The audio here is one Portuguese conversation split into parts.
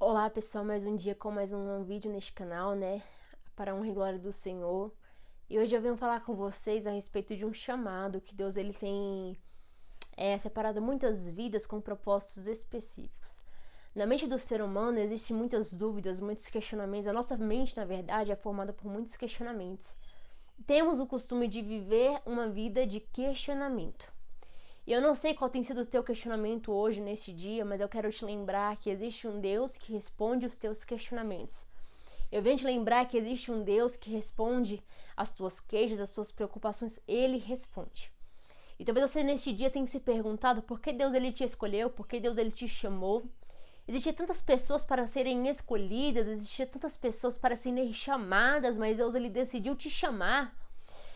Olá pessoal, mais um dia com mais um vídeo neste canal, né? Para a honra e glória do Senhor. E hoje eu venho falar com vocês a respeito de um chamado que Deus ele tem separado muitas vidas com propósitos específicos. Na mente do ser humano existem muitas dúvidas, muitos questionamentos. A nossa mente, na verdade, é formada por muitos questionamentos. Temos o costume de viver uma vida de questionamento. E eu não sei qual tem sido o teu questionamento hoje, neste dia, mas eu quero te lembrar que existe um Deus que responde os teus questionamentos. Eu venho te lembrar que existe um Deus que responde as tuas queixas, as tuas preocupações. Ele responde. E talvez você neste dia tenha se perguntado por que Deus ele te escolheu, por que Deus ele te chamou. Existiam tantas pessoas para serem escolhidas, existiam tantas pessoas para serem chamadas, mas Deus ele decidiu te chamar.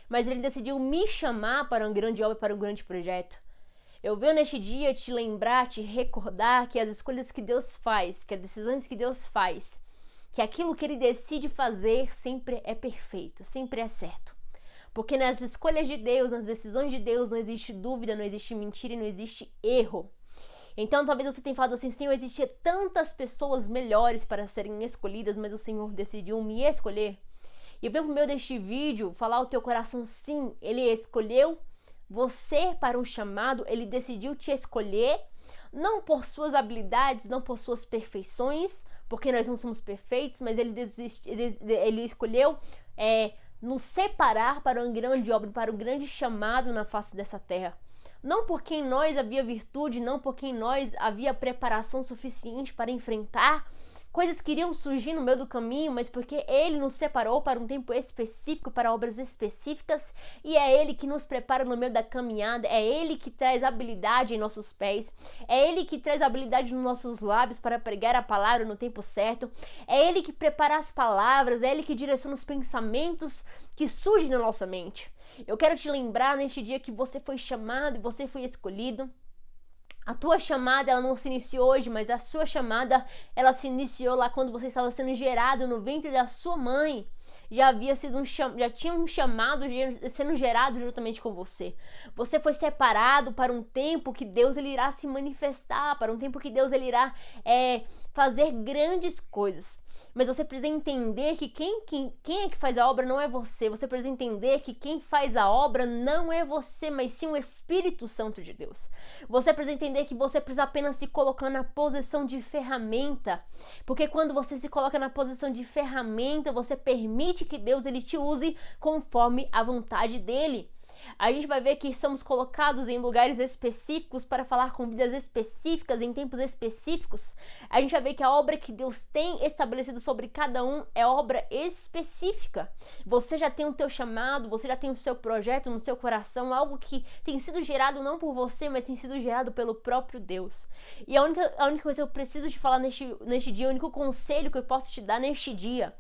Mas ele decidiu me chamar para uma grande obra, para um grande projeto. Eu venho neste dia te lembrar, te recordar que as escolhas que Deus faz, que as decisões que Deus faz, que aquilo que Ele decide fazer sempre é perfeito, sempre é certo. Porque nas escolhas de Deus, nas decisões de Deus, não existe dúvida, não existe mentira e não existe erro. Então talvez você tenha falado assim, Senhor, existiam tantas pessoas melhores para serem escolhidas, mas o Senhor decidiu me escolher. E eu venho por meio deste vídeo falar ao teu coração, sim, Ele escolheu você para um chamado, ele decidiu te escolher, não por suas habilidades, não por suas perfeições, porque nós não somos perfeitos, mas ele escolheu nos separar para uma grande obra, para um grande chamado na face dessa terra. Não porque em nós havia virtude, não porque em nós havia preparação suficiente para enfrentar coisas que iriam surgir no meio do caminho, mas porque Ele nos separou para um tempo específico, para obras específicas, e é Ele que nos prepara no meio da caminhada, é Ele que traz habilidade em nossos pés, é Ele que traz habilidade nos nossos lábios para pregar a palavra no tempo certo, é Ele que prepara as palavras, é Ele que direciona os pensamentos que surgem na nossa mente. Eu quero te lembrar neste dia que você foi chamado e você foi escolhido. A tua chamada, ela não se iniciou hoje, mas a sua chamada, ela se iniciou lá quando você estava sendo gerado no ventre da sua mãe. Já tinha um chamado sendo gerado juntamente com você. Você foi separado para um tempo que Deus ele irá se manifestar, para um tempo que Deus ele irá fazer grandes coisas. Mas você precisa entender que quem é que faz a obra não é você. Você precisa entender que quem faz a obra não é você, mas sim o Espírito Santo de Deus. Você precisa entender que você precisa apenas se colocar na posição de ferramenta. Porque quando você se coloca na posição de ferramenta, você permite que Deus ele te use conforme a vontade dele. A gente vai ver que somos colocados em lugares específicos para falar com vidas específicas, em tempos específicos. A gente vai ver que a obra que Deus tem estabelecido sobre cada um é obra específica. Você já tem o teu chamado, você já tem o seu projeto no seu coração, algo que tem sido gerado não por você, mas tem sido gerado pelo próprio Deus. E a única coisa que eu preciso te falar neste dia, o único conselho que eu posso te dar neste dia,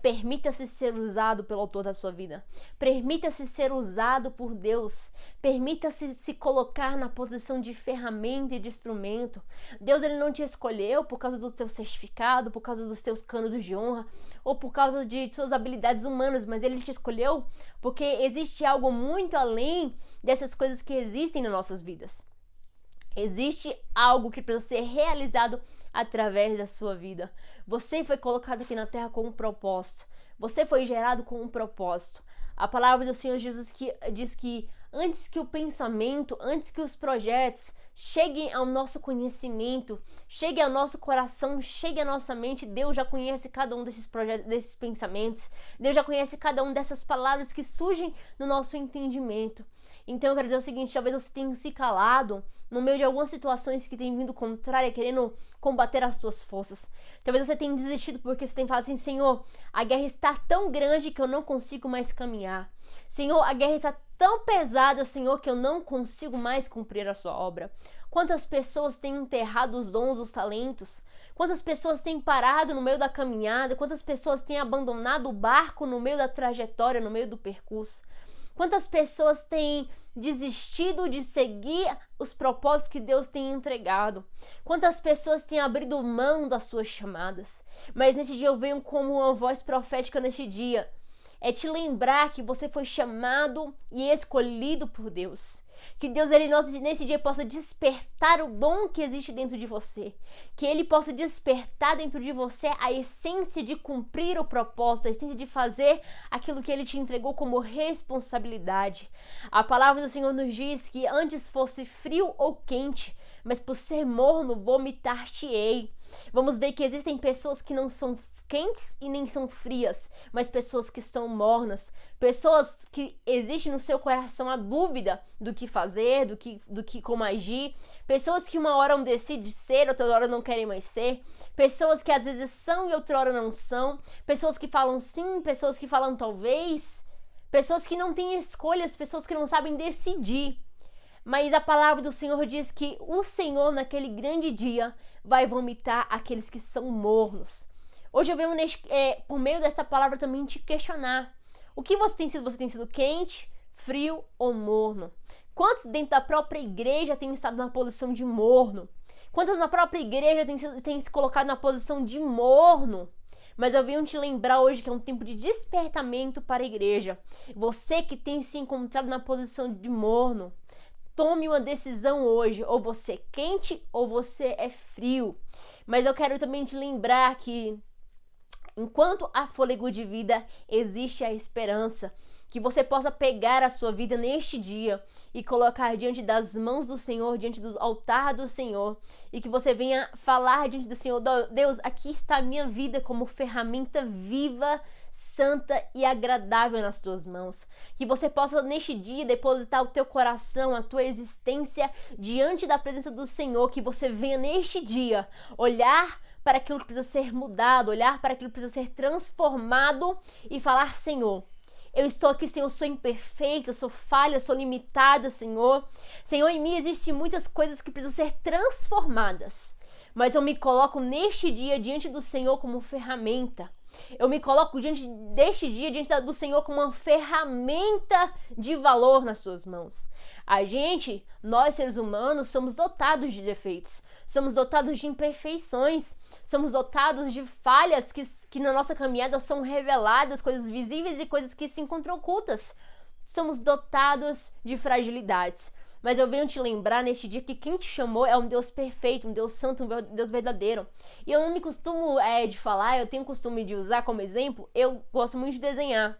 permita-se ser usado pelo autor da sua vida. Permita-se ser usado por Deus. Permita-se se colocar na posição de ferramenta e de instrumento. Deus ele não te escolheu por causa do teu certificado, por causa dos teus cânones de honra ou por causa de suas habilidades humanas, mas ele te escolheu porque existe algo muito além dessas coisas que existem nas nossas vidas. Existe algo que precisa ser realizado através da sua vida. Você foi colocado aqui na terra com um propósito. Você foi gerado com um propósito. A palavra do Senhor Jesus diz que antes que o pensamento, antes que os projetos cheguem ao nosso conhecimento, cheguem ao nosso coração, cheguem à nossa mente, Deus já conhece cada um desses projetos, desses pensamentos. Deus já conhece cada um dessas palavras que surgem no nosso entendimento. Então eu quero dizer o seguinte, talvez você tenha se calado no meio de algumas situações que têm vindo contrária, querendo combater as tuas forças. Talvez você tenha desistido porque você tem falado assim, Senhor, a guerra está tão grande que eu não consigo mais caminhar. Senhor, a guerra está tão pesada, Senhor, que eu não consigo mais cumprir a sua obra. Quantas pessoas têm enterrado os dons, os talentos? Quantas pessoas têm parado no meio da caminhada? Quantas pessoas têm abandonado o barco no meio da trajetória, no meio do percurso? Quantas pessoas têm desistido de seguir os propósitos que Deus tem entregado? Quantas pessoas têm abrido mão das suas chamadas? Mas nesse dia eu venho como uma voz profética neste dia. É te lembrar que você foi chamado e escolhido por Deus. Que Deus, ele nesse dia possa despertar o dom que existe dentro de você. Que ele possa despertar dentro de você a essência de cumprir o propósito, a essência de fazer aquilo que ele te entregou como responsabilidade. A palavra do Senhor nos diz que antes fosse frio ou quente, mas por ser morno, vomitar-te-ei. Vamos ver que existem pessoas que não são quentes e nem são frias, mas pessoas que estão mornas, pessoas que existe no seu coração a dúvida do que fazer, do que como agir, pessoas que uma hora decidem ser, outra hora não querem mais ser, pessoas que às vezes são e outra hora não são, pessoas que falam sim, pessoas que falam talvez, pessoas que não têm escolhas, pessoas que não sabem decidir. Mas a palavra do Senhor diz que o Senhor naquele grande dia vai vomitar aqueles que são mornos. Hoje eu venho por meio dessa palavra também te questionar. O que você tem sido? Você tem sido quente, frio ou morno? Quantos dentro da própria igreja têm estado na posição de morno? Quantos na própria igreja têm se colocado na posição de morno? Mas eu venho te lembrar hoje que é um tempo de despertamento para a igreja. Você que tem se encontrado na posição de morno, tome uma decisão hoje. Ou você é quente ou você é frio. Mas eu quero também te lembrar que enquanto há fôlego de vida, existe a esperança. Que você possa pegar a sua vida neste dia e colocar diante das mãos do Senhor, diante do altar do Senhor. E que você venha falar diante do Senhor: Deus, aqui está a minha vida como ferramenta viva, santa e agradável nas tuas mãos. Que você possa neste dia depositar o teu coração, a tua existência diante da presença do Senhor. Que você venha neste dia olhar para aquilo que precisa ser mudado, olhar para aquilo que precisa ser transformado e falar: Senhor, eu estou aqui, Senhor, sou imperfeita, sou falha, sou limitada, Senhor. Senhor, em mim existem muitas coisas que precisam ser transformadas, mas eu me coloco neste dia diante do Senhor como ferramenta. Eu me coloco deste dia diante do Senhor como uma ferramenta de valor nas suas mãos. Nós seres humanos, somos dotados de defeitos, somos dotados de imperfeições, somos dotados de falhas que na nossa caminhada são reveladas, coisas visíveis e coisas que se encontram ocultas. Somos dotados de fragilidades. Mas eu venho te lembrar neste dia que quem te chamou é um Deus perfeito, um Deus santo, um Deus verdadeiro. E eu não me costumo de falar, eu tenho o costume de usar como exemplo, eu gosto muito de desenhar.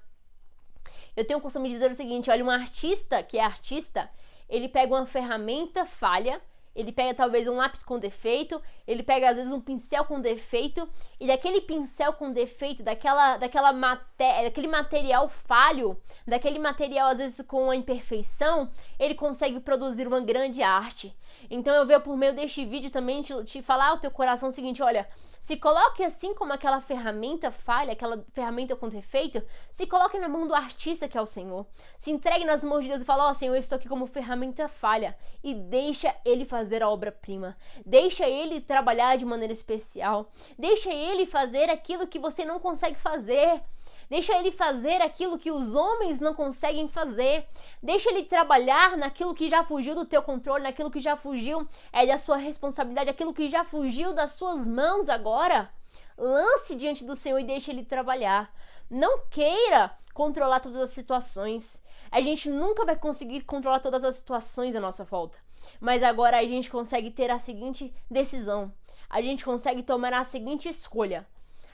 Eu tenho o costume de dizer o seguinte: olha, um artista que é artista, ele pega uma ferramenta falha, ele pega talvez um lápis com defeito, ele pega às vezes um pincel com defeito, e daquele pincel com defeito, daquele material falho, daquele material às vezes com uma imperfeição, ele consegue produzir uma grande arte. Então eu venho por meio deste vídeo também te falar ao teu coração o seguinte: olha, se coloque assim como aquela ferramenta falha, aquela ferramenta com defeito, se coloque na mão do artista que é o Senhor. Se entregue nas mãos de Deus e fala: ó, Senhor, eu estou aqui como ferramenta falha, e deixa Ele fazer a obra-prima. Deixa Ele trabalhar de maneira especial. Deixa Ele fazer aquilo que você não consegue fazer. Deixa Ele fazer aquilo que os homens não conseguem fazer. Deixa Ele trabalhar naquilo que já fugiu do teu controle, naquilo que já fugiu da sua responsabilidade, aquilo que já fugiu das suas mãos agora. Lance diante do Senhor e deixa Ele trabalhar. Não queira controlar todas as situações. A gente nunca vai conseguir controlar todas as situações à nossa volta. Mas agora a gente consegue ter a seguinte decisão. A gente consegue tomar a seguinte escolha.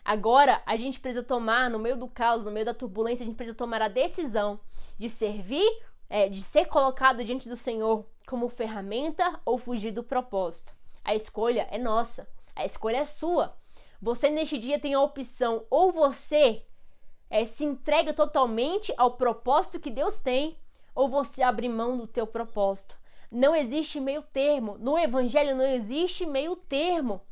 Agora, a gente precisa tomar, no meio do caos, no meio da turbulência, a gente precisa tomar a decisão de servir, de ser colocado diante do Senhor como ferramenta ou fugir do propósito. A escolha é nossa, a escolha é sua. Você neste dia tem a opção, ou você se entrega totalmente ao propósito que Deus tem, ou você abre mão do teu propósito. Não existe meio termo, no Evangelho não existe meio termo.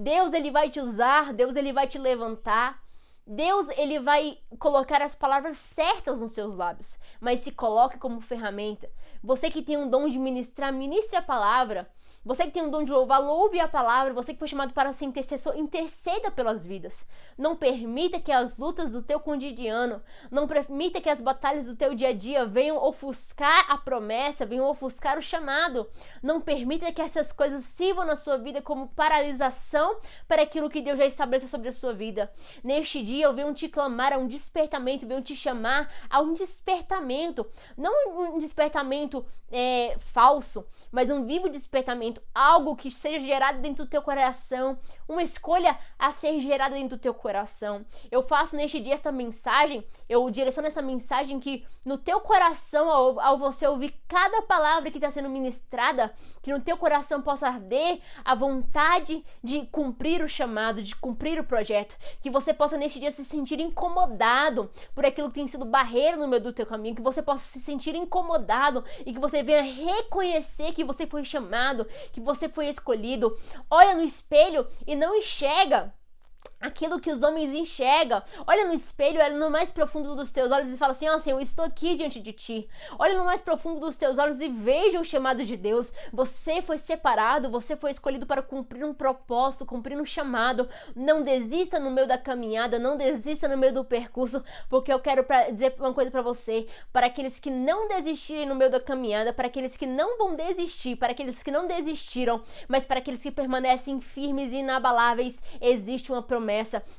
Deus, Ele vai te usar, Deus, Ele vai te levantar, Deus, Ele vai colocar as palavras certas nos seus lábios, mas se coloque como ferramenta. Você que tem um dom de ministrar, ministre a palavra. Você que tem um dom de louvar, louve a palavra. Você que foi chamado para ser intercessor, interceda pelas vidas. Não permita que as lutas do teu cotidiano, não permita que as batalhas do teu dia a dia venham ofuscar a promessa, venham ofuscar o chamado. Não permita que essas coisas sirvam na sua vida como paralisação para aquilo que Deus já estabeleceu sobre a sua vida. Neste dia eu venho te clamar a um despertamento, venho te chamar a um despertamento. Não um despertamento falso, mas um vivo despertamento, algo que seja gerado dentro do teu coração, uma escolha a ser gerada dentro do teu coração. Eu faço neste dia esta mensagem, eu direciono essa mensagem que no teu coração, ao você ouvir cada palavra que está sendo ministrada, que no teu coração possa arder a vontade de cumprir o chamado, de cumprir o projeto, que você possa neste dia se sentir incomodado por aquilo que tem sido barreira no meio do teu caminho, que você possa se sentir incomodado e que você venha reconhecer que você foi chamado, que você foi escolhido. Olha no espelho e não enxerga aquilo que os homens enxergam. Olha no espelho, olha no mais profundo dos teus olhos e fala assim: ó Senhor, eu estou aqui diante de ti. Olha no mais profundo dos teus olhos e veja o chamado de Deus. Você foi separado, você foi escolhido para cumprir um propósito, cumprir um chamado. Não desista no meio da caminhada, não desista no meio do percurso, porque eu quero dizer uma coisa para você, para aqueles que não desistirem no meio da caminhada, para aqueles que não vão desistir, para aqueles que não desistiram, mas para aqueles que permanecem firmes e inabaláveis, existe uma promessa,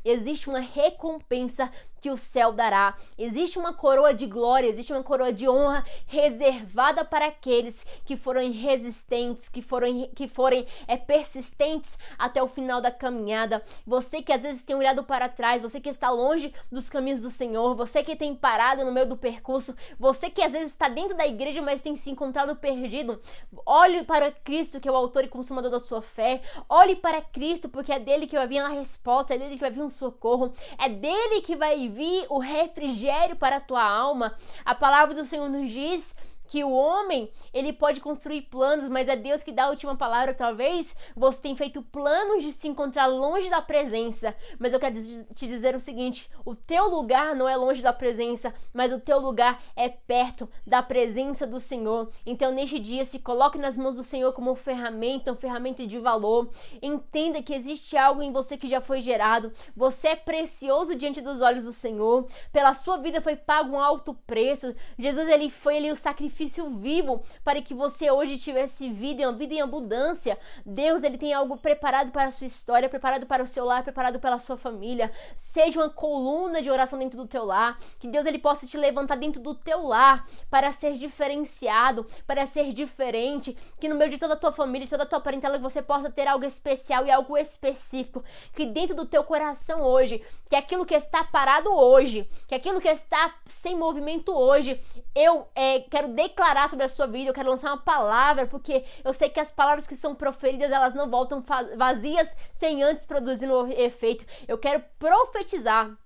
existe uma recompensa que o céu dará. Existe uma coroa de glória, existe uma coroa de honra reservada para aqueles que forem resistentes, que forem persistentes até o final da caminhada. Você que às vezes tem olhado para trás, você que está longe dos caminhos do Senhor, você que tem parado no meio do percurso, você que às vezes está dentro da igreja, mas tem se encontrado perdido, olhe para Cristo, que é o autor e consumador da sua fé. Olhe para Cristo, porque é dele que vai vir a resposta, é dele que vai vir um socorro, é dele que vai vir o refrigério para a tua alma. A palavra do Senhor nos diz que o homem, ele pode construir planos, mas é Deus que dá a última palavra. Talvez você tenha feito planos de se encontrar longe da presença, mas eu quero te dizer o seguinte: o teu lugar não é longe da presença, mas o teu lugar é perto da presença do Senhor. Então neste dia, se coloque nas mãos do Senhor como uma ferramenta de valor. Entenda que existe algo em você que já foi gerado. Você é precioso diante dos olhos do Senhor. Pela sua vida foi pago um alto preço. Jesus, ele foi o sacrifício vivo para que você hoje tivesse vida, uma vida em abundância. Deus, ele tem algo preparado para a sua história, preparado para o seu lar, preparado pela sua família. Seja uma coluna de oração dentro do teu lar, que Deus, ele possa te levantar dentro do teu lar para ser diferenciado, para ser diferente, que no meio de toda a tua família, de toda a tua parentela, você possa ter algo especial e algo específico, que dentro do teu coração hoje, que aquilo que está parado hoje, que aquilo que está sem movimento hoje, eu quero declarar sobre a sua vida, eu quero lançar uma palavra, porque eu sei que as palavras que são proferidas, elas não voltam vazias sem antes produzir um efeito. Eu quero profetizar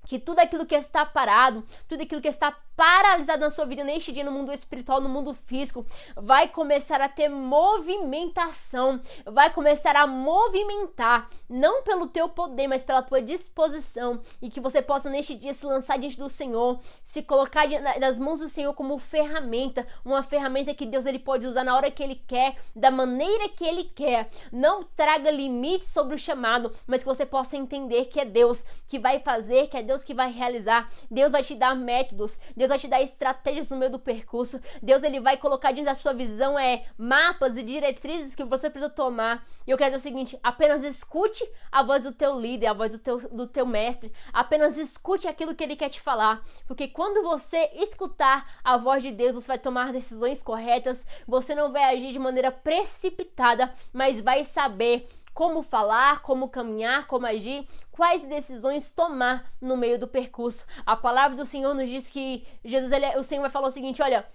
que tudo aquilo que está parado, tudo aquilo que está paralisado na sua vida neste dia, no mundo espiritual, no mundo físico, vai começar a ter movimentação, vai começar a movimentar, não pelo teu poder, mas pela tua disposição, e que você possa neste dia se lançar diante do Senhor, se colocar nas mãos do Senhor como ferramenta, uma ferramenta que Deus, ele pode usar na hora que ele quer, da maneira que ele quer. Não traga limites sobre o chamado, mas que você possa entender que é Deus que vai fazer, que é Deus que vai realizar. Deus vai te dar métodos, Deus vai te dar estratégias no meio do percurso. Deus, ele vai colocar dentro da sua visão mapas e diretrizes que você precisa tomar. E eu quero dizer o seguinte: apenas escute a voz do teu líder, a voz do teu mestre. Apenas escute aquilo que ele quer te falar. Porque quando você escutar a voz de Deus, você vai tomar decisões corretas. Você não vai agir de maneira precipitada, mas vai saber como falar, como caminhar, como agir, quais decisões tomar no meio do percurso. A palavra do Senhor nos diz que Jesus, o Senhor vai falar o seguinte: olha,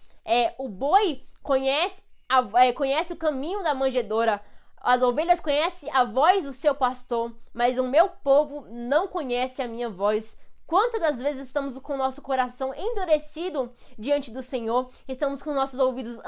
o boi conhece o caminho da manjedoura, as ovelhas conhecem a voz do seu pastor, mas o meu povo não conhece a minha voz. Quantas das vezes estamos com o nosso coração endurecido diante do Senhor, estamos com nossos ouvidos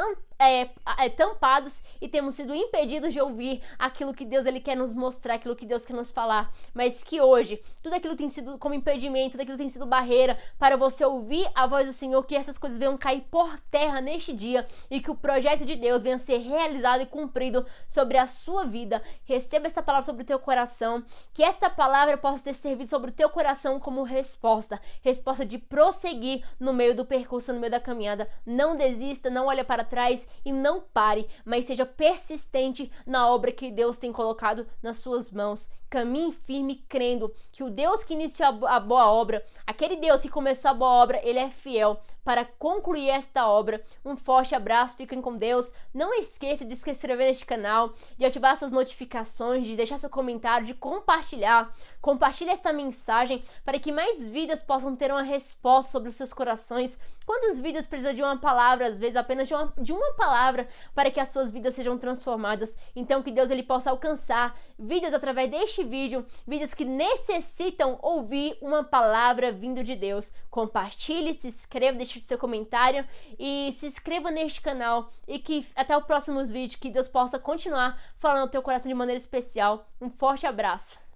tampados e temos sido impedidos de ouvir aquilo que Deus ele quer nos mostrar, aquilo que Deus quer nos falar, mas que hoje tudo aquilo tem sido como impedimento, tudo aquilo tem sido barreira para você ouvir a voz do Senhor, que essas coisas venham cair por terra neste dia e que o projeto de Deus venha ser realizado e cumprido sobre a sua vida. Receba essa palavra sobre o teu coração, que esta palavra possa ter servido sobre o teu coração como resposta de prosseguir no meio do percurso, no meio da caminhada. Não desista, não olhe para trás e não pare, mas seja persistente na obra que Deus tem colocado nas suas mãos. Caminhe firme crendo que o Deus que iniciou a boa obra, aquele Deus que começou a boa obra, ele é fiel para concluir esta obra. Um forte abraço, fiquem com Deus. Não esqueça de se inscrever neste canal, de ativar suas notificações, de deixar seu comentário, de compartilhar. Compartilhe esta mensagem para que mais vidas possam ter uma resposta sobre os seus corações. Quantas vidas precisam de uma palavra, às vezes apenas de uma palavra, para que as suas vidas sejam transformadas? Então que Deus ele possa alcançar vidas através deste vídeo, vidas que necessitam ouvir uma palavra vindo de Deus. Compartilhe, se inscreva, deixe o seu comentário e se inscreva neste canal, e que até os próximos vídeos, que Deus possa continuar falando no teu coração de maneira especial. Um forte abraço.